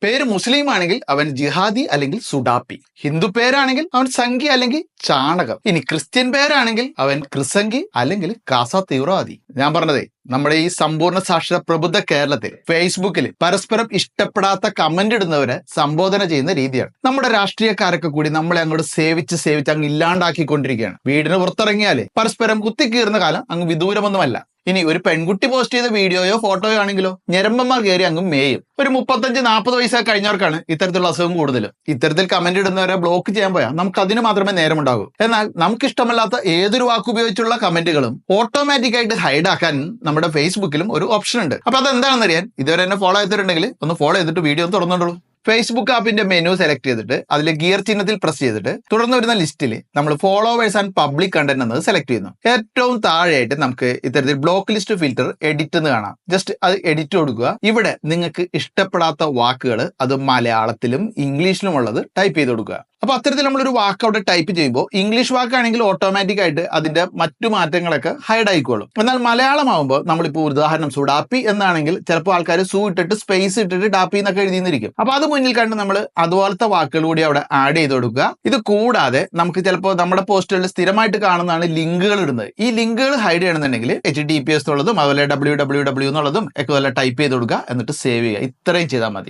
പേര് മുസ്ലിം ആണെങ്കിൽ അവൻ ജിഹാദി അല്ലെങ്കിൽ സുഡാപ്പി. ഹിന്ദു പേരാണെങ്കിൽ അവൻ സംഘി അല്ലെങ്കിൽ ചാണകം. ഇനി ക്രിസ്ത്യൻ പേരാണെങ്കിൽ അവൻ ക്രിസംഗി അല്ലെങ്കിൽ കാസ തീവ്രവാദി. ഞാൻ പറഞ്ഞതേ, നമ്മുടെ ഈ സമ്പൂർണ്ണ സാക്ഷര പ്രബുദ്ധ കേരളത്തിൽ ഫേസ്ബുക്കിൽ പരസ്പരം ഇഷ്ടപ്പെടാത്ത കമന്റ് ഇടുന്നവരെ സംബോധന ചെയ്യുന്ന രീതിയാണ്. നമ്മുടെ രാഷ്ട്രീയക്കാരൊക്കെ കൂടി നമ്മളെ അങ്ങോട്ട് സേവിച്ച് അങ്ങ് ഇല്ലാണ്ടാക്കിക്കൊണ്ടിരിക്കുകയാണ്. വീടിന് പുറത്തിറങ്ങിയാലേ പരസ്പരം കുത്തിക്കീറുന്ന കാലം അങ്ങ് വിദൂരമൊന്നുമല്ല. ഇനി ഒരു പെൺകുട്ടി പോസ്റ്റ് ചെയ്ത വീഡിയോയോ ഫോട്ടോയോ ആണെങ്കിലോ ഞരമ്പന്മാർ കയറി അങ്ങ് മേയും. ഒരു 35-40 വയസ്സൊക്കെ കഴിഞ്ഞവർക്കാണ് ഇത്തരത്തിലുള്ള അസുഖം കൂടുതലും. ഇത്തരത്തിൽ കമന്റ് ഇടുന്നവരെ ബ്ലോക്ക് ചെയ്യാൻ പോയാൽ നമുക്ക് അതിന് മാത്രമേ നേരമുണ്ടാകൂ. എന്നാൽ നമുക്ക് ഇഷ്ടമല്ലാത്ത ഏതൊരു വാക്ക് ഉപയോഗിച്ചുള്ള കമന്റുകളും ഓട്ടോമാറ്റിക് ആയിട്ട് ഹൈഡ് ആക്കാൻ നമ്മുടെ ഫേസ്ബുക്കിലും ഒരു ഓപ്ഷൻ ഉണ്ട്. അപ്പൊ അതെന്താണെന്ന് അറിയാൻ ഇതുവരെ എന്നെ ഫോളോ ചെയ്തിട്ടുണ്ടെങ്കിൽ ഒന്ന് ഫോളോ ചെയ്തിട്ട് വീഡിയോ ഒന്ന് തുറന്നോളൂ. ഫേസ്ബുക്ക് ആപ്പിന്റെ മെനു സെലക്ട് ചെയ്തിട്ട് അതിൽ ഗിയർ ചിഹ്നത്തിൽ പ്രസ് ചെയ്തിട്ട് തുടർന്ന് വരുന്ന ലിസ്റ്റിൽ നമ്മൾ ഫോളോവേഴ്സ് ആൻഡ് പബ്ലിക് കണ്ടന്റ് എന്നത് സെലക്ട് ചെയ്യുന്നു. ഏറ്റവും താഴെയായിട്ട് നമുക്ക് ഇത്തരത്തിൽ ബ്ലോക്ക് ലിസ്റ്റ് ഫിൽറ്റർ എഡിറ്റ് എന്ന് കാണാം. ജസ്റ്റ് അത് എഡിറ്റ് കൊടുക്കുക. ഇവിടെ നിങ്ങൾക്ക് ഇഷ്ടപ്പെടാത്ത വാക്കുകൾ അത് മലയാളത്തിലും ഇംഗ്ലീഷിലും ഉള്ളത് ടൈപ്പ് ചെയ്ത് കൊടുക്കുക. അപ്പൊ അത്തരത്തിൽ നമ്മളൊരു വാക്ക് അവിടെ ടൈപ്പ് ചെയ്യുമ്പോൾ ഇംഗ്ലീഷ് വാക്കാണെങ്കിൽ ഓട്ടോമാറ്റിക് ആയിട്ട് അതിന്റെ മറ്റു മാറ്റങ്ങളൊക്കെ ഹൈഡ് ആയിക്കോളും. എന്നാൽ മലയാളമാകുമ്പോൾ നമ്മളിപ്പോൾ ഉദാഹരണം സുഡാപ്പി എന്നാണെങ്കിൽ ചിലപ്പോൾ ആൾക്കാർ സൂ ഇട്ടിട്ട് സ്പേസ് ഇട്ടിട്ട് ഡാപ്പി എന്നൊക്കെ എഴുതിയിരിക്കും. അപ്പൊ അത് മുന്നിൽ കണ്ട് നമ്മൾ അതുപോലത്തെ വാക്കുകൾ കൂടി അവിടെ ആഡ് ചെയ്ത് കൊടുക്കുക. ഇത് കൂടാതെ നമുക്ക് ചിലപ്പോൾ നമ്മുടെ പോസ്റ്റുകളിൽ സ്ഥിരമായിട്ട് കാണുന്നതാണ് ലിങ്കുകൾ ഇടുന്നത്. ഈ ലിങ്കുകൾ ഹൈഡ് ചെയ്യണമെന്നുണ്ടെങ്കിൽ HTTPS എന്നുള്ളതും അതുപോലെ www എന്നുള്ളതും ഒക്കെ ടൈപ്പ് ചെയ്ത് കൊടുക്കുക, എന്നിട്ട് സേവ് ചെയ്യുക. ഇത്രയും ചെയ്താൽ മതി.